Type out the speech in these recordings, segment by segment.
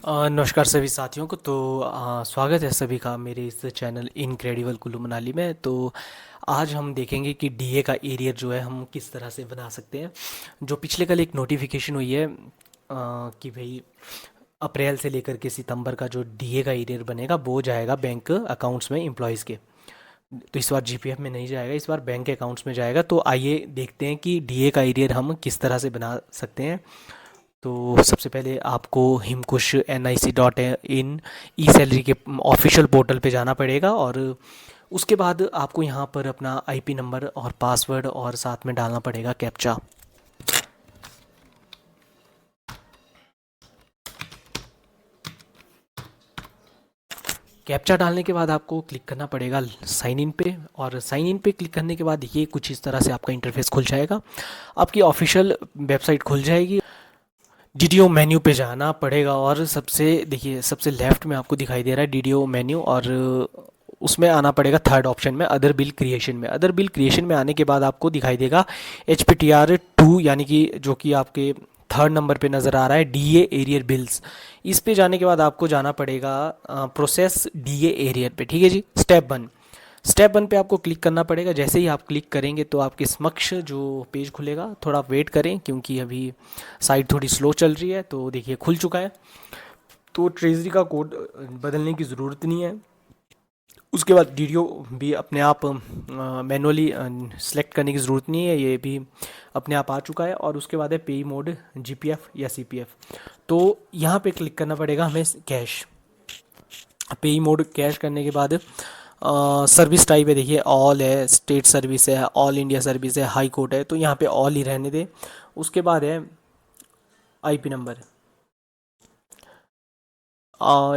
नमस्कार सभी साथियों को। स्वागत है सभी का मेरे इस चैनल इनक्रेडिबल कुल्लू मनाली में। तो आज हम देखेंगे कि डीए का एरियर जो है हम किस तरह से बना सकते हैं। जो पिछले कल एक नोटिफिकेशन हुई है कि भाई अप्रैल से लेकर के सितंबर का जो डीए का एरियर बनेगा वो जाएगा बैंक अकाउंट्स में एम्प्लॉयज़ के। तो इस बार जीपीएफ में नहीं जाएगा, इस बार बैंक अकाउंट्स में जाएगा। तो आइए देखते हैं कि डीए का एरियर हम किस तरह से बना सकते हैं। तो सबसे पहले आपको हिमकुश nic.in ई सैलरी के ऑफिशियल पोर्टल पे जाना पड़ेगा, और उसके बाद आपको यहाँ पर अपना आईपी नंबर और पासवर्ड और साथ में डालना पड़ेगा कैप्चा। कैप्चा डालने के बाद आपको क्लिक करना पड़ेगा साइन इन पे, और साइन इन पे क्लिक करने के बाद ये कुछ इस तरह से आपका इंटरफेस खुल जाएगा। आपकी ऑफिशियल वेबसाइट खुल जाएगी। डीडीओ मेन्यू पे जाना पड़ेगा, और सबसे देखिए सबसे लेफ्ट में आपको दिखाई दे रहा है डीडीओ मेन्यू, और उसमें आना पड़ेगा थर्ड ऑप्शन में अदर बिल क्रिएशन में। अदर बिल क्रिएशन में आने के बाद आपको दिखाई देगा HPTR 2, यानी कि जो कि आपके थर्ड नंबर पे नज़र आ रहा है डीए एरियर बिल्स। इस पे जाने के बाद आपको जाना पड़ेगा प्रोसेस डीए एरियर पे। ठीक है जी। स्टेप 1 पे आपको क्लिक करना पड़ेगा। जैसे ही आप क्लिक करेंगे तो आपके समक्ष जो पेज खुलेगा, थोड़ा वेट करें क्योंकि अभी साइट थोड़ी स्लो चल रही है। तो देखिए खुल चुका है। तो ट्रेजरी का कोड बदलने की ज़रूरत नहीं है। उसके बाद डीडीओ भी अपने आप मैनुअली सेलेक्ट करने की ज़रूरत नहीं है, ये भी अपने आप आ चुका है। और उसके बाद है पे मोड जीपीएफ या सीपीएफ। तो यहाँ पे क्लिक करना पड़ेगा हमें कैश। पे मोड कैश करने के बाद सर्विस टाइप है, देखिए ऑल है, स्टेट सर्विस है, ऑल इंडिया सर्विस है, हाई कोर्ट है, तो यहाँ पे ऑल ही रहने दें। उसके बाद है आईपी नंबर,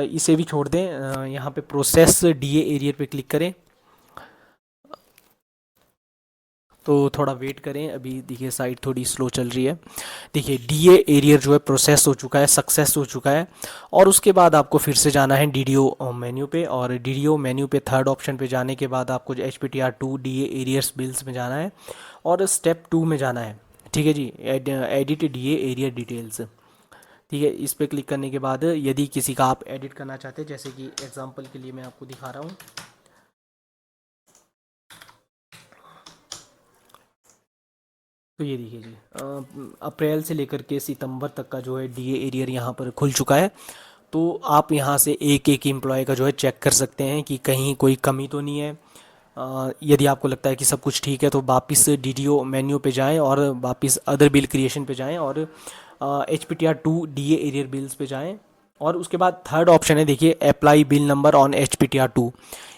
इसे भी छोड़ दें। यहाँ पे प्रोसेस डीए एरियर पे क्लिक करें। तो थोड़ा वेट करें, अभी देखिए साइट थोड़ी स्लो चल रही है। देखिए डीए एरियर जो है प्रोसेस हो चुका है, सक्सेस हो चुका है। और उसके बाद आपको फिर से जाना है डीडीओ मेन्यू पे, और डीडीओ मेन्यू पे थर्ड ऑप्शन पे जाने के बाद आपको HPTR 2 डीए एरियर्स बिल्स में जाना है, और स्टेप 2 में जाना है। ठीक है ji. Edit DA arrear details. ठीक है, इस पे क्लिक करने के बाद यदि किसी का आप एडिट करना चाहते हैं, जैसे कि एग्जांपल के लिए मैं आपको दिखा रहा हूँ। तो ये देखिए जी, अप्रैल से लेकर के सितंबर तक का जो है डीए एरियर यहाँ पर खुल चुका है। तो आप यहाँ से एक एक एम्प्लॉय का जो है चेक कर सकते हैं कि कहीं कोई कमी तो नहीं है। यदि आपको लगता है कि सब कुछ ठीक है तो वापस डीडीओ मेन्यू पे जाएं, और वापस अदर बिल क्रिएशन पे जाएं, और HPTR 2 डीए एरियर बिल्स पे जाएं। और उसके बाद थर्ड ऑप्शन है, देखिए apply bill number on HPTR 2,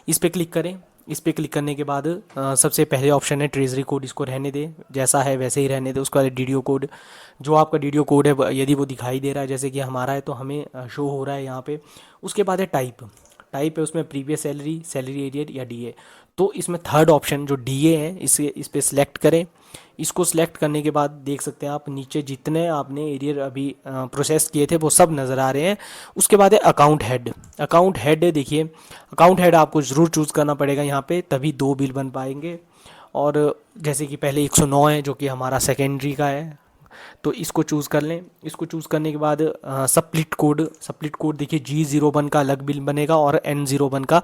इस पे क्लिक करें। इस पे क्लिक करने के बाद सबसे पहले ऑप्शन है ट्रेजरी कोड, इसको रहने दें, जैसा है वैसे ही रहने दें। उसके बाद डीडीओ कोड, जो आपका डीडीओ कोड है यदि वो दिखाई दे रहा है जैसे कि हमारा है तो हमें शो हो रहा है यहाँ पे। उसके बाद है टाइप है उसमें प्रीवियस सैलरी, सैलरी एरियर या डीए। तो इसमें थर्ड ऑप्शन जो डीए है इस पे सिलेक्ट करें। इसको सिलेक्ट करने के बाद देख सकते हैं आप नीचे जितने आपने एरियर अभी प्रोसेस किए थे वो सब नज़र आ रहे हैं। उसके बाद है अकाउंट हेड है, देखिए अकाउंट हेड आपको ज़रूर चूज़ करना पड़ेगा यहाँ पे, तभी 2 बिल बन पाएंगे। और जैसे कि पहले 109 है जो कि हमारा सेकेंडरी का है, तो इसको चूज़ कर लें। इसको चूज़ करने के बाद सप्लिट कोड देखिए G01 का अलग बिल बनेगा और N01 का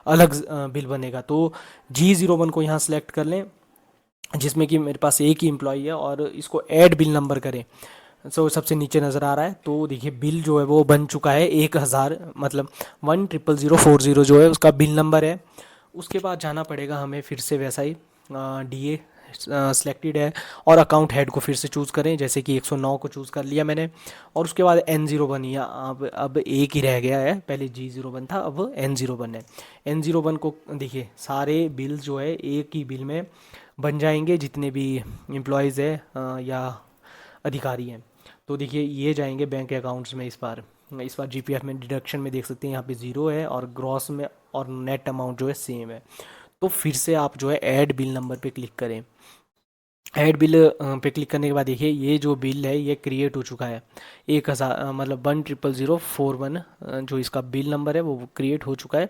अलग बिल बनेगा। तो G01 को यहाँ सेलेक्ट कर लें, जिसमें कि मेरे पास एक ही एम्प्लॉई है, और इसको ऐड बिल नंबर करें। सबसे नीचे नज़र आ रहा है। तो देखिए बिल जो है वो बन चुका है 1000, मतलब 100040 जो है उसका बिल नंबर है। उसके बाद जाना पड़ेगा हमें फिर से वैसा ही, डीए सिलेक्टेड है, और अकाउंट हेड को फिर से चूज़ करें, जैसे कि 109 को चूज़ कर लिया मैंने। और उसके बाद N01, या अब एक ही रह गया है, पहले G01 था अब N01 है। N01 को देखिए सारे बिल जो है एक ही बिल में बन जाएंगे, जितने भी एम्प्लॉयज़ है या अधिकारी हैं। तो देखिए ये जाएंगे बैंक अकाउंट्स में। इस बार जीपीएफ में डिडक्शन में देख सकते हैं यहाँ पे 0 है, और ग्रॉस में और नेट अमाउंट जो है सेम है। तो फिर से आप जो है ऐड बिल नंबर पे क्लिक करें। ऐड बिल पे क्लिक करने के बाद देखिए ये जो बिल है ये क्रिएट हो चुका है, 1000 मतलब 100041 जो इसका बिल नंबर है वो क्रिएट हो चुका है।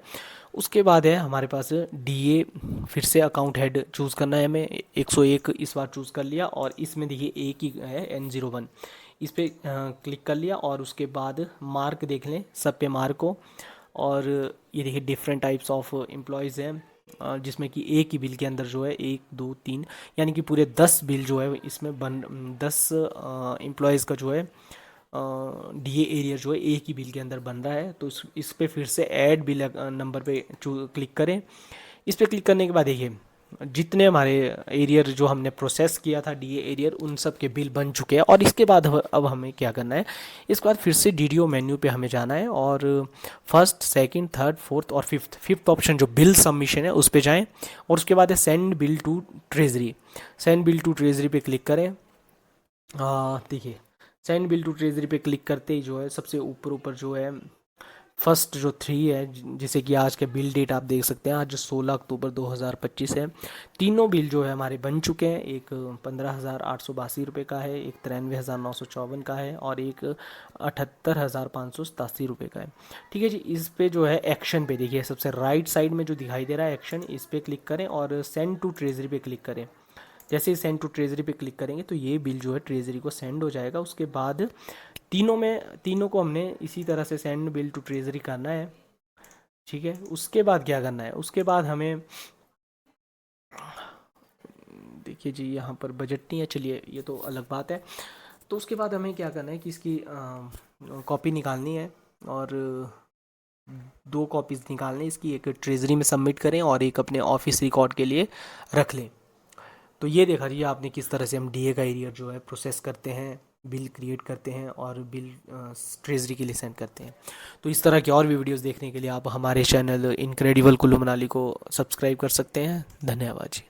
उसके बाद है हमारे पास डीए, फिर से अकाउंट हेड चूज़ करना है हमें, 101 इस बार चूज़ कर लिया, और इसमें देखिए एक ही है N01। इस पर क्लिक कर लिया और उसके बाद मार्क देख लें सब पे मार्क हो। और ये देखिए डिफरेंट टाइप्स ऑफ एम्प्लॉयज़ हैं, जिसमें कि एक ही बिल के अंदर जो है 1 2 3 यानी कि पूरे 10 बिल जो है इसमें 10 एम्प्लॉयज़ का जो है डीए एरिया जो है एक ही बिल के अंदर बन रहा है। तो इस पे फिर से ऐड बिल नंबर पे क्लिक करें। इस पे क्लिक करने के बाद देखिए जितने हमारे एरियर जो हमने प्रोसेस किया था डीए एरियर उन सब के बिल बन चुके हैं। और इसके बाद अब हमें क्या करना है, इसके बाद फिर से डीडीओ मेन्यू पे हमें जाना है और फर्स्ट सेकंड थर्ड फोर्थ और फिफ्थ ऑप्शन जो बिल सबमिशन है उस पे जाएं और उसके बाद है send bill to treasury. Send bill to treasury पे क्लिक करें। देखिए सेंड बिल टू ट्रेजरी पे क्लिक करते ही जो है सबसे ऊपर ऊपर जो है फर्स्ट जो 3 है, जिसे कि आज के बिल डेट आप देख सकते हैं, आज 16 अक्टूबर 2025 है। तीनों बिल जो है हमारे बन चुके हैं। एक 15,882 रुपये का है, एक 93,954 का है और एक 78,587 रुपये का है। ठीक है जी। इस पे जो है एक्शन पे देखिए सबसे राइट साइड में जो दिखाई दे रहा है एक्शन, इस पे क्लिक करें और सेंड टू ट्रेजरी पे क्लिक करें। जैसे ही सेंड टू ट्रेजरी पे क्लिक करेंगे तो ये बिल जो है ट्रेजरी को सेंड हो जाएगा। उसके बाद तीनों को हमने इसी तरह से सेंड बिल टू ट्रेजरी करना है। ठीक है। उसके बाद क्या करना है, उसके बाद हमें देखिए जी यहाँ पर बजट नहीं है, चलिए ये तो अलग बात है। तो उसके बाद हमें क्या करना है कि इसकी कॉपी निकालनी है और 2 कॉपीज़ निकालनी है इसकी, एक ट्रेजरी में सबमिट करें और एक अपने ऑफिस रिकॉर्ड के लिए रख लें। तो ये देखा जी आपने किस तरह से हम डीए का एरियर जो है प्रोसेस करते हैं, बिल क्रिएट करते हैं और बिल ट्रेजरी के लिए सेंड करते हैं। तो इस तरह की और भी वीडियोस देखने के लिए आप हमारे चैनल इनक्रेडिबल कुल्लू मनाली को सब्सक्राइब कर सकते हैं। धन्यवाद जी।